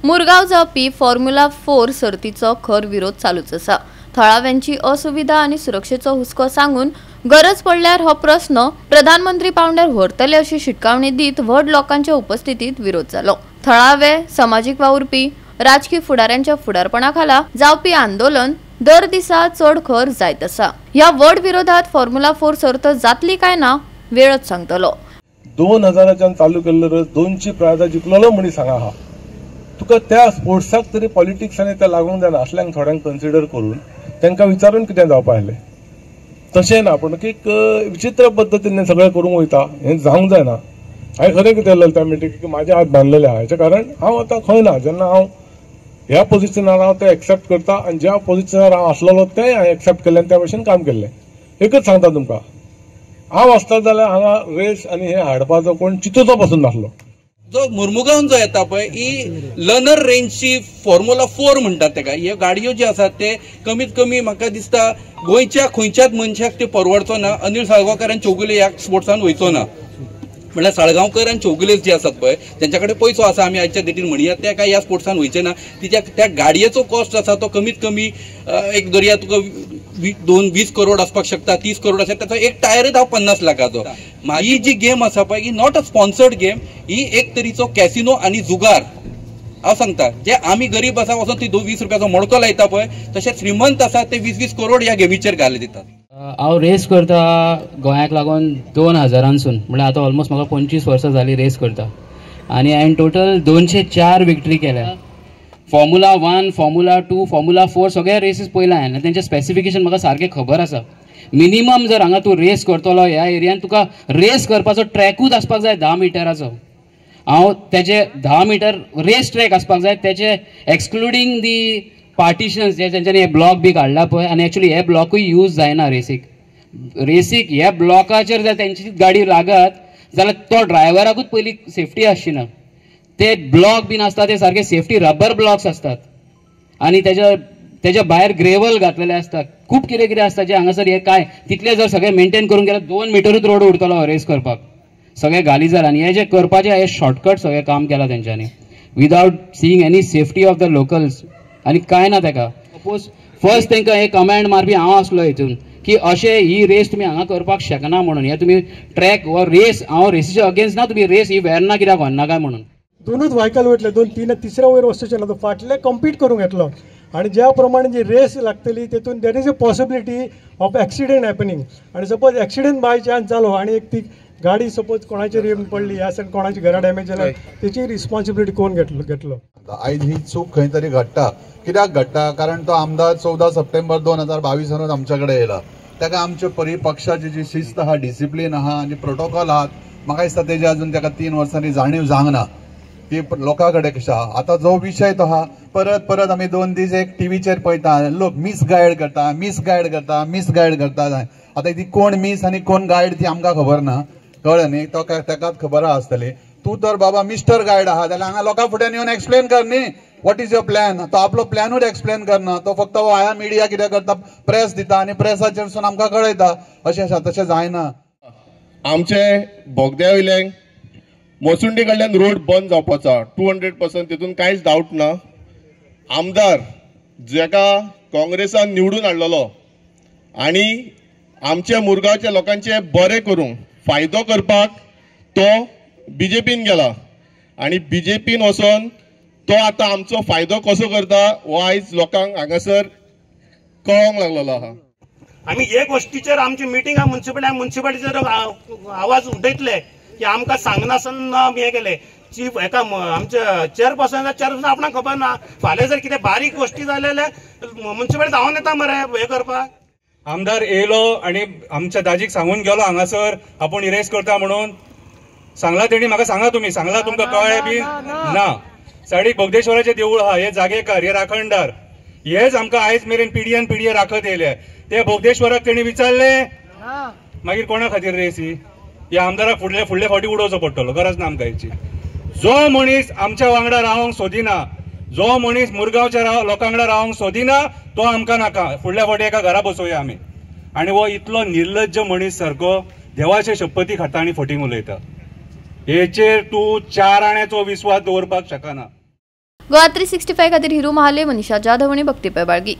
मुरगांव जावपी फॉर्म्युला 4 सर्तीचो खर विरोध चालूच आसा। थळाव्यांची असुविधा आनी सुरक्षेचो हुस्को सांगून गरज पडल्यार हो प्रश्न प्रधानमंत्री पावंड्यार व्हरतले अशी शिटकावणी दीत व्हड लोकांच्या उपस्थितीत विरोध जालो। थळावे सामाजिक वावुरपी राजकीय फुडाऱ्यांच्या फुडारपणाखाला जावपी आंदोलन दर दिसा चड खर जायत आसा। ह्या व्हड विरोधात फॉर्म्युला 4 सर्त जातली काय ना वेळच सांगतलो। 2000च्यान चालू केल्लो रस 200 प्रायजा जिखलेलो म्हणी सांगा हा। तुका त्या स्पोर्ट्साक तरी पॉलिटिक्सांनी ते लागूंक जायना असल्यांक थोड्यांक कन्सिडर करून तांकां विचारून कितें जावपा आसलें। तशें ना पूण एक विचित्र पद्दतीन सगळें करूंक वयता हें जावंक जायना। हांवें खरें कितें केलें त्या मिटींग म्हाजे हात बांदलेले आहा। हेचें कारण हांव आतां खंय ना, जेन्ना हांव ह्या पोझिशनार हांव ते एक्सेप्ट करता आनी ज्या पोझिशनार हांव आसलेलो तें हांवें एक्सेप्ट केलें आनी त्या भशेन काम केल्लें। एकच सांगता तुमकां, हांव आसता जाल्यार हांगा रेस आनी हे हाडपाचो कोण चिंतूचो पासून नासलो। जो मुरमुगांव जो येता पळय ही लर्नर रेंजची फॉर्म्युला 4 म्हणटात तेका। ह्यो गाडयो ज्यो आसात ते कमीत कमी म्हाका दिसता गोंयच्या खंयच्याच मनशाक ते परवडचो ना। अनिल साळगांवकारान चौगुले ह्या स्पोर्ट्सान वयचो ना, म्हळ्यार साळगांवकर आनी चौगुलेज जे आसात पळय तेंच्या कडेन पयसो आसा आमी आयच्या डेटीन म्हणया, ते काय ह्या स्पोर्ट्सान वयचे ना। त्या गाडयेचो कॉस्ट आसा तो कमीत कमी एक दर्या तुका 20 करोड आसपाक शकता, 30 करोड आसा। त्याचा एक टायरच हांव 50 लाखाचो। ही जी गेम आसा पळय ही नॉट अ स्पॉन्सर्ड गेम, ही एक तरीचो कॅसिनो आनी जुगार। हांव सांगता जे आमी गरीब आसा वचून ती 20 रुपयाचो मडको लायता पळय तशें श्रीमंत आसा ते 20-20 करोड ह्या गेमीचेर घाले दितात। हांव रेस करता गोंयाक लागून 2000 म्हणजे आता ऑलमोस्ट म्हाका 25 वर्सां जाली रेस करता आनी हांवें टोटल 204 विक्टरी केल्या। फॉर्म्युला 1, फॉर्म्युला 2, फॉर्म्युला 4 सगळे रेसीस पयला हांवें आनी तेंचे स्पेसिफिकेशन म्हाका सारकें खबर आसा। मिनिमम जर हांगा तूं रेस करतलो ह्या एरियान तुका रेस करपाचो ट्रॅकूच आसपाक जाय 10 मिटराचो। हांव तेजे 10 मिटर रेस ट्रॅक आसपाक जाय, तेचे एक्सक्लुडींग दी पार्टिशन्स जे तेंच्यांनी हे ब्लॉक बी काडला पळय आनी एक्चुअली हे ब्लॉकूय यूज जायना रेसीक ह्या ब्लॉकाचेर जर तेंची गाडी लागत जाल्यार तो ड्रायव्हराकूच पयली सेफ्टी आसची ना। ते ब्लॉक बीन आसता ते सारखे सेफ्टी रबर ब्लॉक्स असतात आनी तेच्या भायर ग्रेवल घातलेले आसता। खूब कितें कितें आसता जे हांगासर हे काय तितले जर सगळे मेंटेन करून गेल्यार 2 मिटरूच रोड उरतलो रेस करपाक सगळे घाली जाल्यार। आनी हे जे करपाचे हे शॉर्टकट सगळे काम केला तेंच्यांनी without seeing any safety of the locals आनी काय ना तेका। सपोज फर्स्ट तांकां हे कमांड मारपी हांव आसलो हितून की अशें ही रेस तुमी हांगा करपाक शकना म्हणून। हे तुमी ट्रॅक वा रेस हांव रेसीच्या अगेन्स्ट ना, तुमी रेस ही वेरना कित्याक व्हरना काय म्हणून। दोनूच व्हायकल वयतले 2-3 तिसऱ्या वयर वचचें ना, फाटले कम्पीट करूंक येतलो आनी ज्या प्रमाणे जी रेस लागतली तेतून there is a possibility of accident happening. आनी सपोज एक्सिडेंट बाय चान्स जालो आनी एक ती गाडी सपोज कोणाचेर येवन पडली ह्या सायड कोणाची घरा डॅमेज जाल्यार तेची रिस्पॉन्सिबिलिटी कोण घेतलो। आयज ही चूक खंय तरी घडटा। कित्याक घडटा कारण तो आमदार 14 सप्टेंबर 2022 आमच्या कडेन येयला। ताका आमचे पक्षाची जी शिस्त आहा, डिसिप्लीन आहा आनी प्रोटोकॉल आहात म्हाका दिसता तेजी अजून ताका 3 वर्सांनी जाणीव जावंक ना ती लोकां कडेन कशें आहा। आतां जो विशय तो आहा परत आमी 2 दीस एक टीव्हीचेर पळयता लोक मिसगायड करता। आतां ती कोण मिस आनी कोण गायड ती आमकां खबर ना, कळ्ळें न्ही, तो तेकाच खबर आसतली। तूं तर बाबा मिस्टर गायड आहा जाल्यार हांगा लोकां फुड्यान येवन एक्सप्लेन कर न्ही वॉट इज युअर प्लॅन। तो आपलो प्लॅनूच एक्सप्लेन करना, तो फक्त वाया मिडिया कितें करता प्रेस दिता आनी प्रेसाचेरसून आमकां कळयता अशें आसा। तशें जायना। आमचे बोगद्या वयल्यान मोसुंडी कडल्यान रोड बंद जावपाचो 200%, तितून कांयच डावट ना। आमदार जेका काँग्रेसान निवडून हाडलेलो आनी आमच्या मुरगांवच्या लोकांचे बरें करूंक फायदो करपाक तो बीजेपीन गेला आनी बीजेपीन वचोन तो आतां आमचो फायदो कसो करता हो आयज लोकांक हांगासर कळोंक लागलेलो आहा। आमी हे गोष्टीचेर आमची मिटींग म्युन्सिपालिटीचेर आवाज उठयतले की आमकां सांगनासन आमी हे केले। चीफ हेका आमचे चेअरपर्सन आपणाक खबर ना, फाल्यां जर कितें बारीक गोष्टी जाल्या म्युन्सिपालिटी धांवन येता मरे हे करपाक। आमदार येयलो आनी आमच्या दाजीक सांगून गेलो हांगासर आपूण रेस करता म्हणून सांगला तेणी म्हाका सांगा तुमी सांगला तुमकां कळ्ळें बी ना। सायडीक बोगदेश्वराचें देवूळ आहा, हे जागेकार हे राखणदार हेच आमकां आयज मेरेन पिढये राखत येयले। ते बोगदेश्वराक तेणी विचारले मागीर कोणा खातीर रेस ही आमदाराक फुडले फावटी उडोवचो पडटलो, गरज ना आमकां हेची। जो मनीस आमच्या वांगडा रावंक सोदिना, जो मनीस मुरगांवच्या लोकां वांगडा रावंक सोदिना तो आमकां नाका। फुडल्या फावटी एका घरा बसोवया आमी। आनी हो इतलो निर्लज्ज मनीस सारको देवाचे शपथी खाता आनी फटींग उलयता, हेचेर तूं 4 आण्याचो विश्वास दवरपाक शकना। गोवा 365 खातीर हिरू महाले, मनीषा जाधव आणि भक्तीपय बाळगी.